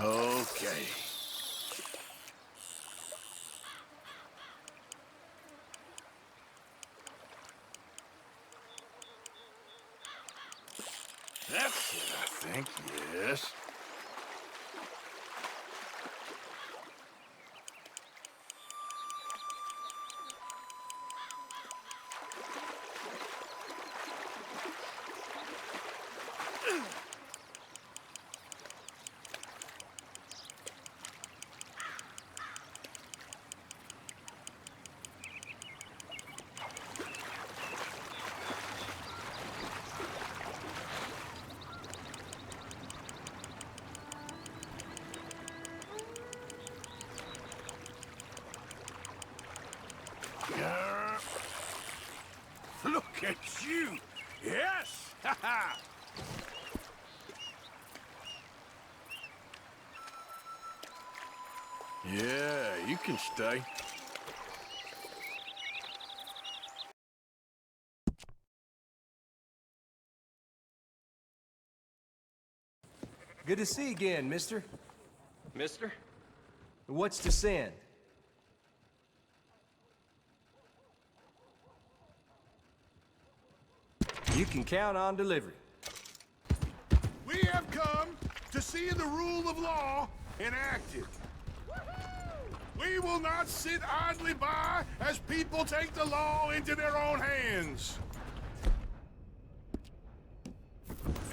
Okay. That's it, I think, yes. Look at you! Yes! Ha ha! Yeah, you can stay. Good to see you again, mister. Mister? What's to send? You can count on delivery. We have come to see the rule of law enacted. We will not sit idly by as people take the law into their own hands.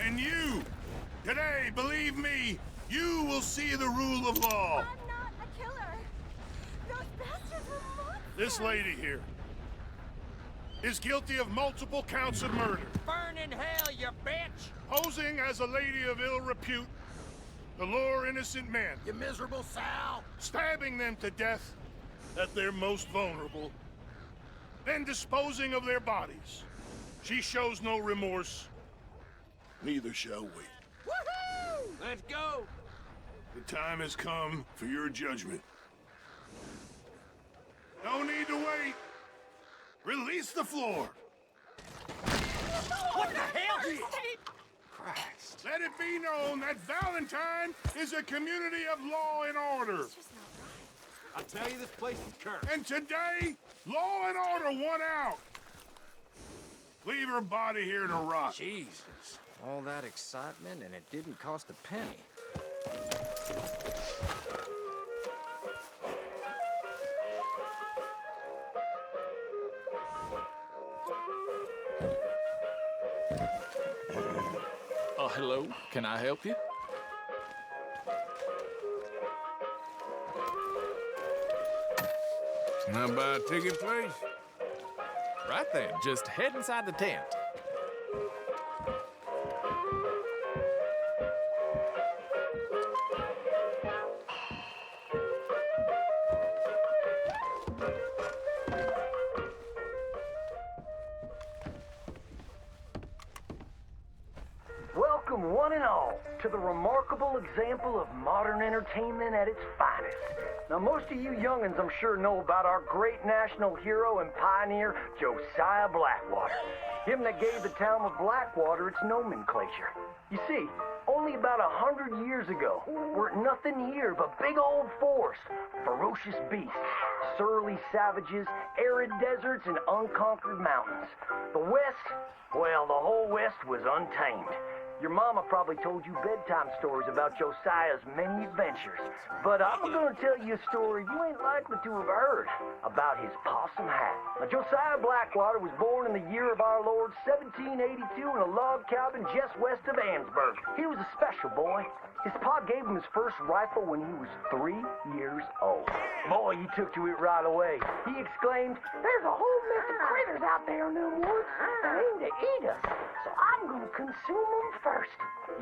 And you, today, believe me, you will see the rule of law. I'm not a killer. Those bastards were monsters. This lady here is guilty of multiple counts of murder. Burn in hell, you bitch! Posing as a lady of ill repute to lure innocent men. You miserable sow! Stabbing them to death at their most vulnerable, then disposing of their bodies. She shows no remorse. Neither shall we. Woohoo! Let's go! The time has come for your judgment. No need to wait. Release the floor. What the hell? Christ. Let it be known that Valentine is a community of law and order. I tell you, this place is cursed. And today, law and order won out. Leave her body here to rot. Jesus. All that excitement and it didn't cost a penny. Hello, can I help you? Can I buy a ticket, please? Right then, just head inside the tent. Welcome, one and all, to the remarkable example of modern entertainment at its finest. Now, most of you young'uns, I'm sure, know about our great national hero and pioneer, Josiah Blackwater. Him that gave the town of Blackwater its nomenclature. You see, only about 100 years ago, weren't nothing here but big old forest, ferocious beasts, surly savages, arid deserts, and unconquered mountains. The West, well, the whole West was untamed. Your mama probably told you bedtime stories about Josiah's many adventures. But I'm gonna tell you a story you ain't likely to have heard about his possum hat. Now, Josiah Blackwater was born in the year of our Lord 1782 in a log cabin just west of Ansburg. He was a special boy. His pa gave him his first rifle when he was 3 years old. Boy, he took to it right away. He exclaimed, "There's a whole mess of critters out there in them woods that aim to eat us, so I'm gonna consume them first."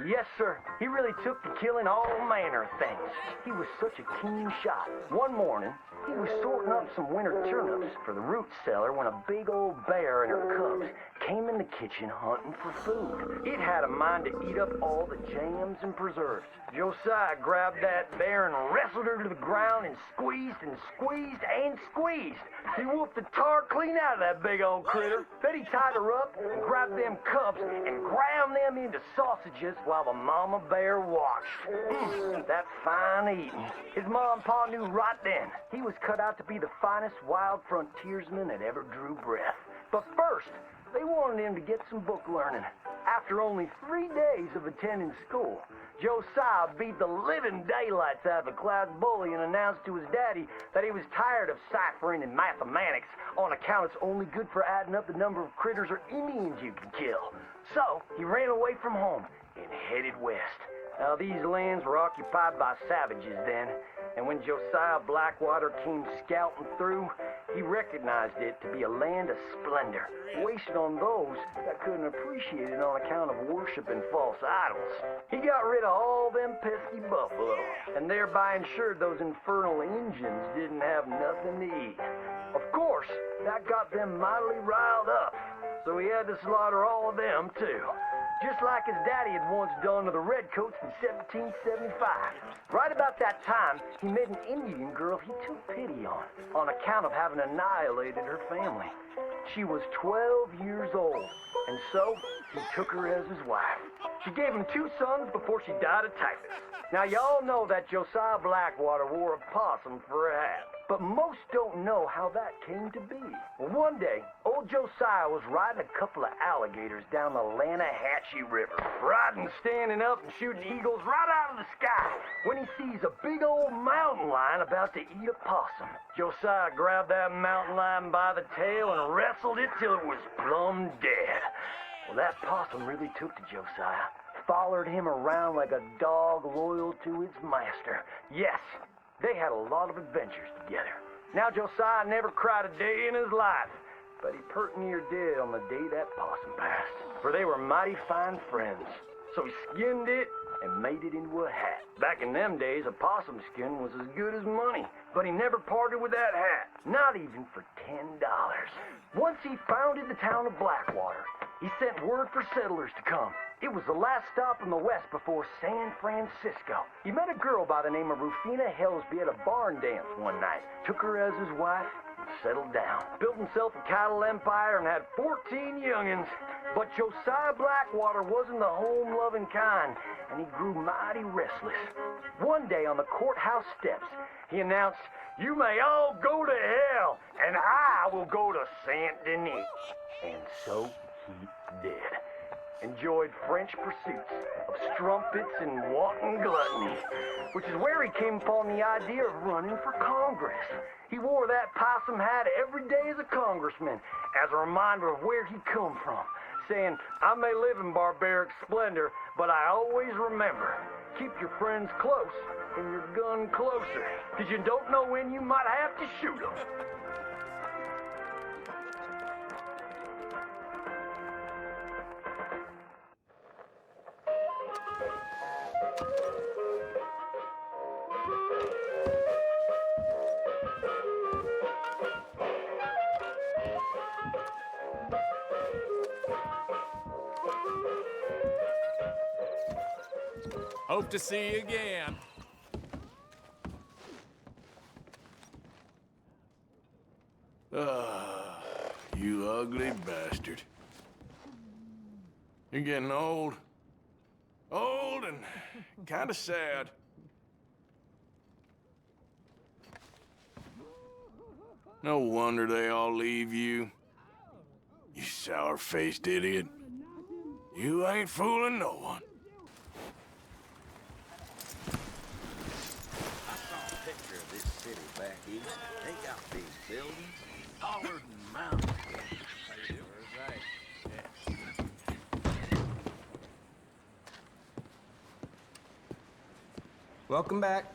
Yes, sir. He really took to killing all manner of things. He was such a keen shot. One morning, he was sorting up some winter turnips for the root cellar when a big old bear and her cubs came in the kitchen hunting for food. It had a mind to eat up all the jams and preserves. Josiah grabbed that bear and wrestled her to the ground and squeezed and squeezed and squeezed. He whooped the tar clean out of that big old critter. Then he tied her up and grabbed them cubs and ground them into sausages while the mama bear watched. That's fine eating. His ma and pa knew right then he was cut out to be the finest wild frontiersman that ever drew breath. But first, they wanted him to get some book learning. After only 3 days of attending school, Josiah beat the living daylights out of the class bully and announced to his daddy that he was tired of ciphering and mathematics on account it's only good for adding up the number of critters or Indians you can kill. So he ran away from home and headed west. Now, these lands were occupied by savages then, and when Josiah Blackwater came scouting through, he recognized it to be a land of splendor, wasted on those that couldn't appreciate it on account of worshiping false idols. He got rid of all them pesky buffalo, and thereby ensured those infernal Injuns didn't have nothing to eat. Of course, that got them mightily riled up, so he had to slaughter all of them too. Just like his daddy had once done to the Redcoats in 1775. Right about that time, he met an Indian girl he took pity on account of having annihilated her family. She was 12 years old, and so he took her as his wife. She gave him 2 sons before she died of typhus. Now, y'all know that Josiah Blackwater wore a possum for a hat, but most don't know how that came to be. Well, one day, old Josiah was riding a couple of alligators down the Lanahatchee River, riding, standing up, and shooting eagles right out of the sky, when he sees a big old mountain lion about to eat a possum. Josiah grabbed that mountain lion by the tail and wrestled it till it was plumb dead. Well, that possum really took to Josiah. Followed him around like a dog loyal to its master. Yes, they had a lot of adventures together. Now, Josiah never cried a day in his life, but he pert near did on the day that possum passed, for they were mighty fine friends. So he skinned it and made it into a hat. Back in them days, a possum skin was as good as money, but he never parted with that hat, not even for $10. Once he founded the town of Blackwater, he sent word for settlers to come. It was the last stop in the west before San Francisco. He met a girl by the name of Rufina Helsby at a barn dance one night, took her as his wife, and settled down. Built himself a cattle empire and had 14 youngins. But Josiah Blackwater wasn't the home-loving kind, and he grew mighty restless. One day on the courthouse steps, he announced, "You may all go to hell, and I will go to Saint Denis." And so he did. Enjoyed French pursuits of strumpets and wanton gluttony, which is where he came upon the idea of running for Congress. He wore that possum hat every day as a congressman, as a reminder of where he come from, saying, "I may live in barbaric splendor, but I always remember, keep your friends close and your gun closer, because you don't know when you might have to shoot them." Hope to see you again. You ugly bastard. You're getting old. Old and kind of sad. No wonder they all leave you. You sour-faced idiot. You ain't fooling no one. Picture of this city back east. They got these buildings taller than mountains. Welcome back.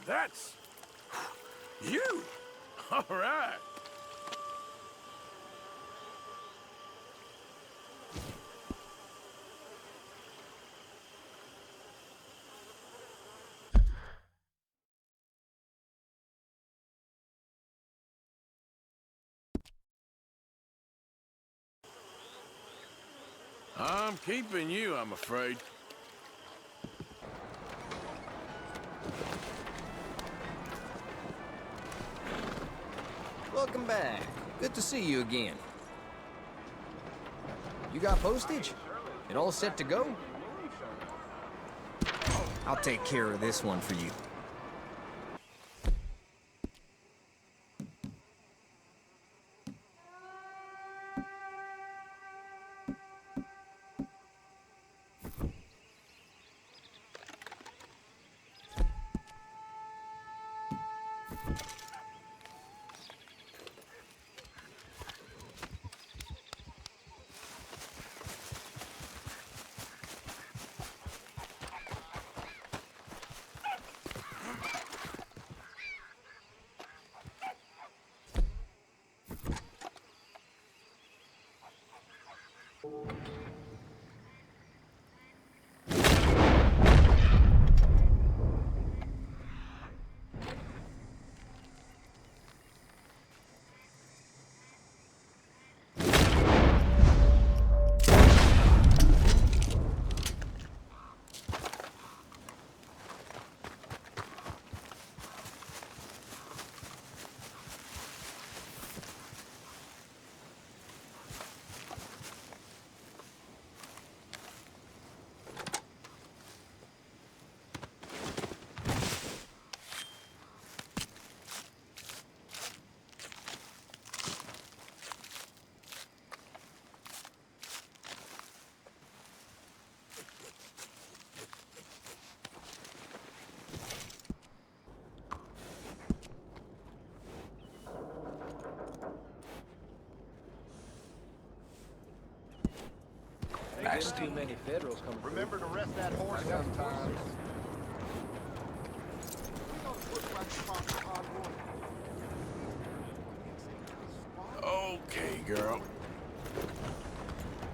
That's... you! All right. I'm keeping you, I'm afraid. Welcome back. Good to see you again. You got postage? It all set to go? I'll take care of this one for you. Too many Federals coming through. Remember to rest that horse sometimes. Okay, girl.